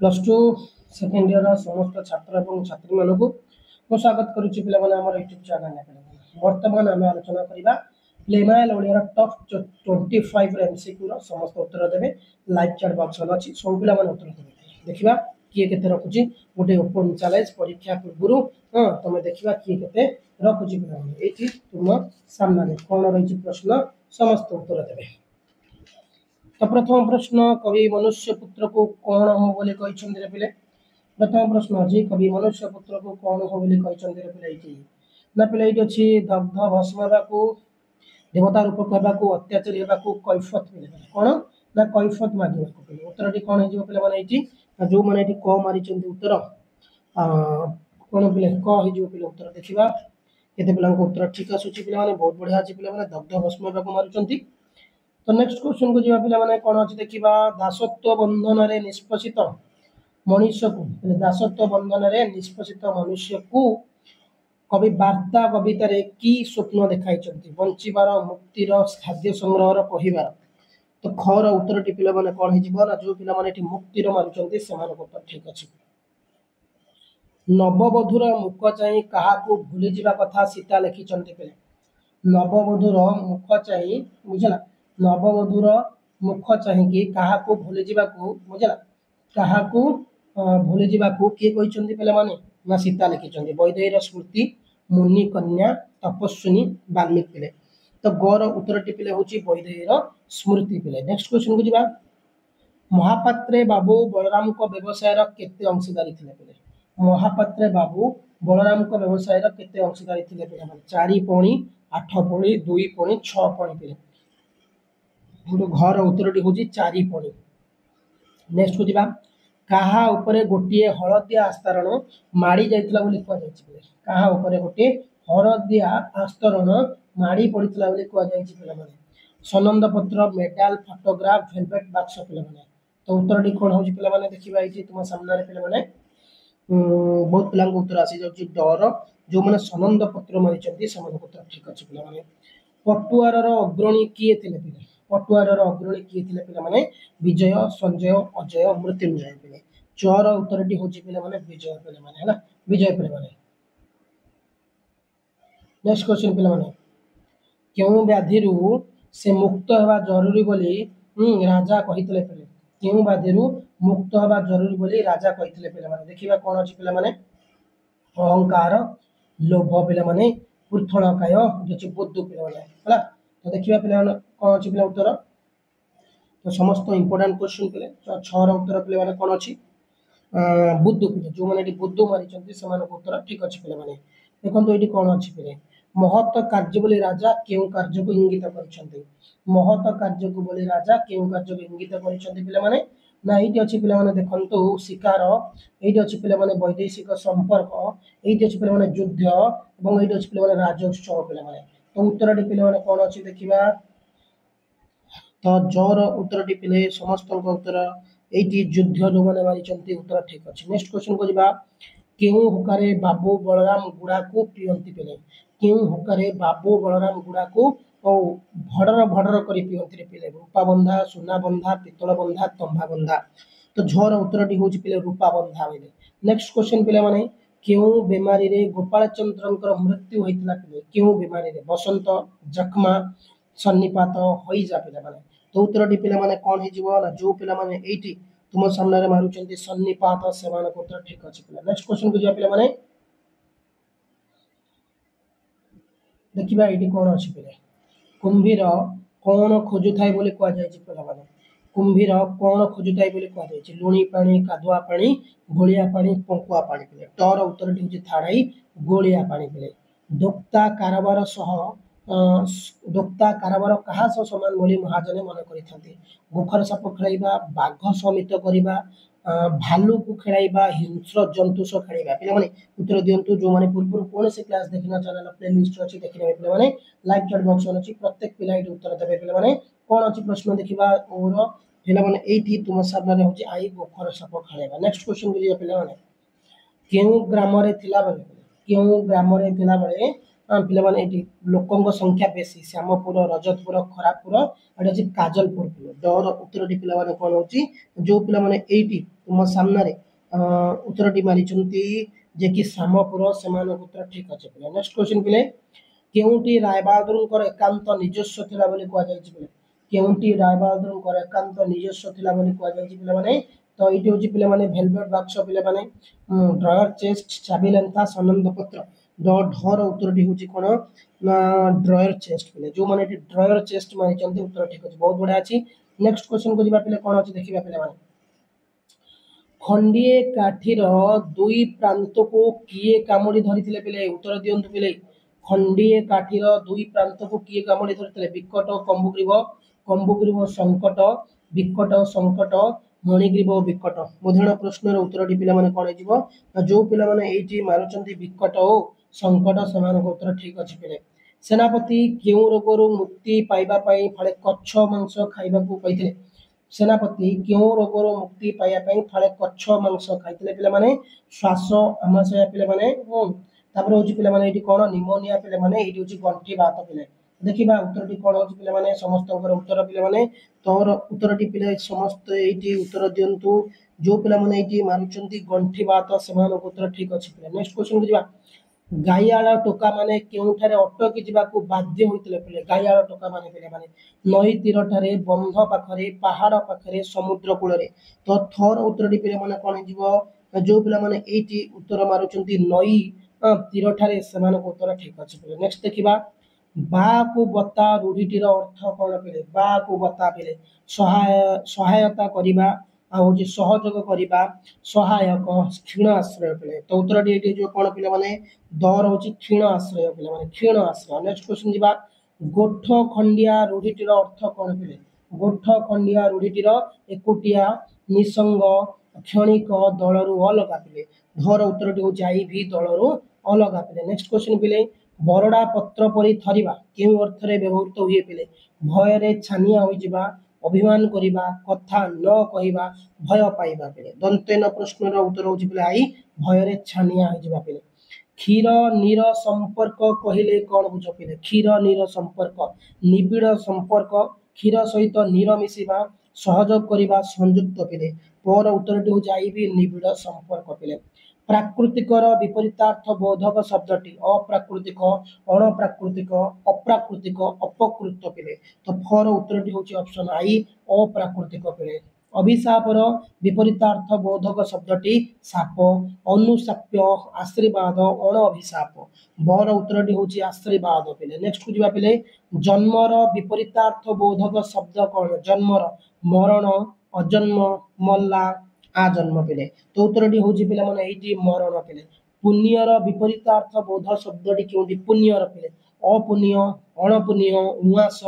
Plus two second year समस्त छात्र और छात्री मानक मैं स्वागत करुच्ची पे यूट्यूब चैनल बर्तमान आम आलोचना करवा प्लेमाइल ओडिया टॉप 25 एमसीक्यू समस्त उत्तर देवे लाइव चैट बॉक्स अच्छी सब पिला उत्तर देवे देखा किए के रखुची गोटे ओपन चैलेंज परीक्षा पूर्व हाँ तुम देखा किए के रखुची पे तुम सामने कौन रही प्रश्न समस्त उत्तर देवे। तो प्रथम प्रश्न कवि मनुष्य पुत्र को कौन हो बोले पे प्रथम प्रश्न अच्छी कवि मनुष्य पुत्र को कौन हो बोले पे ना पे ये अच्छी दग्ध भस्म को देवता रूप कहवा अत्याचारी होगा कैफत मिले कौन ना कैफत मागे उत्तर टी कौन हो पे जो मैंने क मारी उत्तर कौन पे क पे उत्तर देखा केते पिला उत्तर ठीक आसूची पे बहुत बढ़िया अच्छी पे दग्ध भस्म को मारुंट। तो नेक्स्ट क्वेश्चन को जीवा पिला माने कोन अछि देखिबा दासत्व बंधन रे निष्पसित मनुष्य को दासत्व बंधन रे निष्पसित मनुष्य को कवि वार्ता कविता रे की स्वप्न देखाई चंती बंचिबार मुक्तिर खाद्य संग्रह रो कहिबार तो ख रो उत्तर टी पिला माने कोन हिजिबो ना जो पिला माने टी मुक्तिर मारुचंती सेमान को तो ठीक अछि। नववधूर मुख चाहि कहा को भूली जिबा कथा सीता लिखि चंती पे नववधूर मुख चाहि बुझला नववधूर मुख चाहिए क्या भूली जावाकू बुझला क्या भूली जावाकू किए कहते पे ना सीता लिखिं वैदेही स्मृति मुनि कन्या तपस्विनी वाल्मीकि पिले तो गौर उत्तर टी पिले हूँ वैदेही स्मृति पिले। नेक्स्ट क्वेश्चन को जीवा महापात्रे बाबू बलराम को व्यवसाय केते अंशीदारी थे पिले महापात्रे बाबू बलराम को व्यवसाय केते अंशीदारी थे पिले 4 पणी 8 पणी 2 पणी 6 पणी पिले घर उत्तर टी हूँ 4 पणी। नेक्स्ट को जीवा कहा उपरे गोटे हलदिया आस्तरण माड़ी जाइतला बोली कह जाय कहा उपरे गोटे हलदिया आस्तरण माड़ी पड़ीतला बोली कह जाय पिला माने सनंद पत्र मेडल फोटोग्राफ वेलवेट बॉक्स पिला माने तो उत्तर टी कोन होची पिला माने देखिबा एठी तुम सामने रे पिला माने बहुत पिला उत्तर आसी जाउची डर जो माने सनंद पत्र मारी चंती समान उत्तर ठीक अछि पिला माने पटुआर रो अग्रणी किए थिले पिला पटुआर अग्रणी किए थिले पिला माने विजय संजय अजय मृत्युंजय पिले चर उत्तर टी होची पिला माने विजय पिला माने हैला विजय पिला माने। नेक्स्ट क्वेश्चन पिला माने केउ व्याधि से मुक्त होगा जरूरी बोली राजा कहितले पिले केउ व्याधि मुक्त होगा जरूरी बोली राजा कहितले पिला माने देखिबा कोन अछि पिला माने अहंकार लोभ पिला माने पृथुलकाय जे बुद्धु पिला माने हैला तो देखिबा पिला कोन अछि पिला उत्तर तो समस्त इंपोर्टेंट क्वेश्चन पिले 6 रो उत्तर पिले माने कोन अछि बुद्धु पिले जो माने बुद्धु मारी चंती समान उत्तर ठीक अछि पिले माने देखंतु एठी कोन अछि पिले महत कार्य बोली राजा केउ कार्य को इंगित करछंती महत कार्य को बोली राजा केउ कार्य को इंगित करछंती पिले माने ना एठी अछि पिले माने देखंतु शिकार एठी अछि पिले माने वैदेशिक संपर्क एठी अछि पिले माने युद्ध एवं एठी अछि पिले माने राजोत्सव पिले माने तो उत्तर टी पिले माने कोन अछि देखिबा तो जोर उत्तर टी पिले समस्त उत्तर एटी युद्ध जो माने मारी चंती उत्तर ठीक अछि। नेक्स्ट क्वेश्चन को जीवा केउ हुकारे बाबू बलराम गुड़ा को पियंती पिले केउ हुकारे बाबू बलराम गुड़ा को ओ भडर करी पियंती पिले रूपा बंधा सोना बंधा पितल बंधा तंबा बंधा तो झोर उत्तर टी होची पिले रूपा बंधा बोले। नेक्स्ट क्वेश्चन पिले माने केउ बीमारी रे गोपाल चंद्रंकर मृत्यु होइतला पिले केउ बीमारी रे बसंत जखमा सन्निपात होई जा पिले माने तो उत्तर टी पिले माने कोन हे जीवो ना जो पिले माने एटी तुम सामने रे मारुचंती सन्निपात सेमान को उत्तर ठीक अछि पिले। नेक्स्ट क्वेश्चन को जो पिले माने देखिबा एटी कोन अछि पिले कुंभीर कोन खोजु थाई बोली कह जाय छि पिला माने कुंभीर कोन खोजु थाई बोली कह जाय छि लुणी पानी कादुआ पानी गोलिया पानी पंकुआ पानी पिले टोर उत्तर टी होछि थाड़ाई गोलिया पानी पिले दोक्ता कारबार सह दोक्ता कारबार कहा सह समान बोली महाजने मन करिथांती गोखर साप खेलाइबा बाघ समित करिबा भालू को खेलाइबा हिंस्र जंतु सह खेलाइबा पिला माने उत्तर दियंतु जो माने पूर्व कोन से क्लास देखिना चैनल प्लेलिस्ट अछि देखिना पिला माने लाइव चैट बॉक्स अछि प्रत्येक पिला एटी उत्तर देबे पिला माने कोन अछि प्रश्न देखिबा और पिला माने एटी तुम सामने होछि आई गोखर साप खेलाइबा। नेक्स्ट क्वेश्चन को पिला माने केउ ग्राम रे थिला बेले केउ ग्राम रे थिला बेले ପିଲାମାନେ ଏଠି ଲୋକଙ୍କ ସଂଖ୍ୟା ବେଶୀ ଶ୍ୟାମପୁର ରଜତପୁର ଖରାପୁର ଏଠି ଅଛି କାଜଲପୁର ପିଲା ଡର ଉତ୍ତରଟି ପିଲାମାନେ କ'ଣ ହେଉଛି ଯେଉଁ ପିଲାମାନେ ଏଇଠି ତୁମ ସାମ୍ନାରେ ଉତ୍ତରଟି ମାରିଛନ୍ତି ଯେ କି ଶ୍ୟାମପୁର ସେମାନଙ୍କ ଉତ୍ତର ଠିକ ଅଛି ପିଲା ନେକ୍ସଟ କ୍ୱେଶ୍ଚନ ପିଲେ କେଉଁଠି ରାୟବାହାଦୁରଙ୍କର ଏକାନ୍ତ ନିଜସ୍ୱ ଥିଲା ବୋଲି କୁହାଯାଇଛି ପିଲା କେଉଁଠି ରାୟବାହାଦୁରଙ୍କର ଏକାନ୍ତ ନିଜସ୍ୱ ଥିଲା ବୋଲି କୁହାଯାଇଛି ପିଲାମାନେ ତ ଏଇଠି ହେଉଛି ପିଲାମାନେ ଭେଲଭେଟ୍ ବାକ୍ସ ପିଲାମାନେ ଡ୍ରୟର ଚେଷ୍ଟ ଚାବି ଲେନ୍ଥା ସନନ୍ଦ ପତ୍ର ଢର ଉତ୍ତରଟି ହେଉଛି କ'ଣ ନା ଡ୍ରୟର ଚେଷ୍ଟ ପିଲେ ଯେଉଁମାନେ ଏଠି ଡ୍ରୟର ଚେଷ୍ଟ ମାରିଛନ୍ତି ଉତ୍ତର ଠିକ ଅଛି ବହୁତ ବଢ଼ିଆ ଅଛି ନେକ୍ସଟ କ୍ୱେଶ୍ଚନକୁ ଯିବା ପିଲେ କ'ଣ ଅଛି ଦେଖିବା ପିଲାମାନେ ଖଣ୍ଡିଏ କାଠିର ଦୁଇ ପ୍ରାନ୍ତକୁ କିଏ କାମୁଡ଼ି ଧରିଥିଲେ ପିଲେ ଉତ୍ତର ଦିଅନ୍ତୁ ପିଲେ ଖଣ୍ଡିଏ କାଠିର ଦୁଇ ପ୍ରାନ୍ତକୁ କିଏ କାମୁଡ଼ି ଧରିଥିଲେ ବିକଟ କମ୍ବୁଗ୍ରୀବ ସଙ୍କଟ ବିକଟ ସଙ୍କଟ ମଣିଗ୍ରୀବ ବିକଟ ମୁଦ୍ରଣ ପ୍ରଶ୍ନର ଉତ୍ତରଟି ପିଲାମାନେ କ'ଣ ହେଇଯିବ ନା ଯେଉଁ ପିଲାମାନେ ଏଇଠି ମାରୁଛନ୍ତି ବିକଟ ଓ ସଙ୍କଟ ସେମାନଙ୍କ ଉତ୍ତର ଠିକ ଅଛି ପିଲେ ସେନାପତି କେଉଁ ରୋଗରୁ ମୁକ୍ତି ପାଇବା ପାଇଁ ଫାଳେ କଚ୍ଛ ମାଂସ ଖାଇବାକୁ କହିଥିଲେ ସେନାପତି କେଉଁ ରୋଗରୁ ମୁକ୍ତି ପାଇବା ପାଇଁ ଫାଳେ କଚ୍ଛ ମାଂସ ଖାଇଥିଲେ ପିଲାମାନେ ଶ୍ୱାସ ଆମାଶୟ ପିଲାମାନେ ତାପରେ ହେଉଛି ପିଲାମାନେ ଏଇଠି କ'ଣ ନିମୋନିଆ ପିଲାମାନେ ଏଇଠି ହେଉଛି ଗଣ୍ଠି ବାତ ପିଲେ ଦେଖିବା ଉତ୍ତରଟି କ'ଣ ହେଉଛି ପିଲାମାନେ ସମସ୍ତଙ୍କର ଉତ୍ତର ପିଲାମାନେ ତୋର ଉତ୍ତରଟି ପିଲା ସମସ୍ତେ ଏଇଠି ଉତ୍ତର ଦିଅନ୍ତୁ ଯେଉଁ ପିଲାମାନେ ଏଇଠି ମାରୁଛନ୍ତି ଗଣ୍ଠି ବାତ ସେମାନଙ୍କ ଉତ୍ତର ଠିକ ଅଛି ପିଲା ନେକ୍ସଟ କ୍ୱେଶ୍ଚନକୁ ଯିବା ଗାଇଆଳ ଟୋକା ମାନେ କେଉଁଠାରେ ଅଟକି ଯିବାକୁ ବାଧ୍ୟ ହୋଇଥିଲେ ପିଲେ ଗାଇଆଳ ଟୋକା ମାନେ ପିଲାମାନେ ନଈ ତୀରଠାରେ ବନ୍ଧ ପାଖରେ ପାହାଡ଼ ପାଖରେ ସମୁଦ୍ର କୂଳରେ ତ ଥର ଉତ୍ତରଟି ପିଲାମାନେ କ'ଣ ହେଇଯିବ ଯେଉଁ ପିଲାମାନେ ଏଇଠି ଉତ୍ତର ମାରୁଛନ୍ତି ନଈ ତୀରଠାରେ ସେମାନଙ୍କ ଉତ୍ତର ଠିକ ଅଛି ପିଲେ ନେକ୍ସଟ ଦେଖିବା ବାକୁ ବତା ରୂଢ଼ିଟିର ଅର୍ଥ କ'ଣ ପିଲେ ବାକୁ ବତା ପିଲେ ସହାୟତା କରିବା ଆଉ ହେଉଛି ସହଯୋଗ କରିବା ସହାୟକ କ୍ଷୀଣ ଆଶ୍ରୟ ପିଲେ ତ ଉତ୍ତରଟି ଏଇଠି ହେଇଯିବ କ'ଣ ପିଲାମାନେ ଦର ହେଉଛି କ୍ଷୀଣ ଆଶ୍ରୟ ପିଲାମାନେ କ୍ଷୀଣ ଆଶ୍ରୟ ନେକ୍ସଟ କ୍ୱେଶ୍ଚନ ଯିବା ଗୋଠ ଖଣ୍ଡିଆ ରୂଢ଼ିଟିର ଅର୍ଥ କ'ଣ ପିଲେ ଗୋଠ ଖଣ୍ଡିଆ ରୂଢ଼ିଟିର ଏକୁଟିଆ ନିସଙ୍ଗ କ୍ଷଣିକ ଦଳରୁ ଅଲଗା ପିଲେ ଧର ଉତ୍ତରଟି ହେଉଛି ଆଇଭି ଦଳରୁ ଅଲଗା ପିଲେ ନେକ୍ସଟ କ୍ୱେଶ୍ଚନ ପିଲେ ବରଡ଼ା ପତ୍ର ପରି ଥରିବା କେଉଁ ଅର୍ଥରେ ବ୍ୟବହୃତ ହୁଏ ପିଲେ ଭୟରେ ଛାନିଆ ହୋଇଯିବା ଅଭିମାନ କରିବା କଥା ନ କହିବା ଭୟ ପାଇବା ପିଲେ ଦନ୍ତେନ ପ୍ରଶ୍ନର ଉତ୍ତର ହେଉଛି ପିଲେ ଆଇ ଭୟରେ ଛାନିଆ ହୋଇଯିବା ପିଲେ କ୍ଷୀର ନୀର ସମ୍ପର୍କ କହିଲେ କ'ଣ ବୁଝ ପିଲେ କ୍ଷୀର ନୀର ସମ୍ପର୍କ ନିବିଡ଼ ସମ୍ପର୍କ କ୍ଷୀର ସହିତ ନୀର ମିଶିବା ସହଯୋଗ କରିବା ସଂଯୁକ୍ତ ପିଲେ ପର ଉତ୍ତରଟି ହେଉଛି ଆଇବି ନିବିଡ଼ ସମ୍ପର୍କ ପିଲେ ପ୍ରାକୃତିକର ବିପରୀତାର୍ଥ ବୋଧକ ଶବ୍ଦଟି ଅପ୍ରାକୃତିକ ଅଣପ୍ରାକୃତିକ ଅପ୍ରାକୃତିକ ଅପକୃତ ପିଲେ ତ ଫର ଉତ୍ତରଟି ହେଉଛି ଅପସନ ଆଇ ଅପ୍ରାକୃତିକ ପିଲେ ଅଭିଶାପର ବିପରୀତାର୍ଥ ବୋଧକ ଶବ୍ଦଟି ସାପ ଅନୁଶାପ୍ୟ ଆଶୀର୍ବାଦ ଅଣ ଅଭିଶାପ ବର ଉତ୍ତରଟି ହେଉଛି ଆଶୀର୍ବାଦ ପିଲେ ନେକ୍ସଟକୁ ଯିବା ପିଲେ ଜନ୍ମର ବିପରୀତାର୍ଥ ବୋଧକ ଶବ୍ଦ କ'ଣ ଜନ୍ମର ମରଣ ଅଜନ୍ମ ମଲା ଆଜନ୍ମ ପିଲେ ତ ଉତ୍ତରଟି ହେଉଛି ପିଲାମାନେ ଏଇଠି ମରଣ ପିଲେ ପୁଣ୍ୟର ବିପରୀତାର୍ଥ ବୋଧ ଶବ୍ଦଟି କେଉଁଠି ପୁଣ୍ୟର ପିଲେ ଅପୁଣ୍ୟ ଅଣପୁଣ୍ୟ ଉଆସ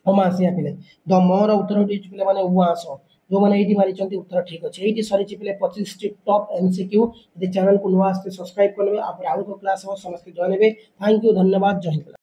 ଅମାସିଆ ପିଲେ ଦ ମର ଉତ୍ତରଟି ପିଲାମାନେ ଉଆସ ଯେଉଁମାନେ ଏଇଠି ମାରିଛନ୍ତି ଉତ୍ତର ଠିକ ଅଛି ଏଇଠି ସରିଛି ପିଲେ 25ଟି ଟପ୍ MCQ ଯଦି ଚ୍ୟାନେଲକୁ ନୂଆ ଆସିଲେ ସବସ୍କ୍ରାଇବ କରିବେ ଆଉ ଏକ କ୍ଲାସ୍ ହେବ ସମସ୍ତେ ଜଏନ୍ ହେବେ ଥ୍ୟାଙ୍କ ୟୁ ଧନ୍ୟବାଦ ଜୟ ହିନ୍ଦ।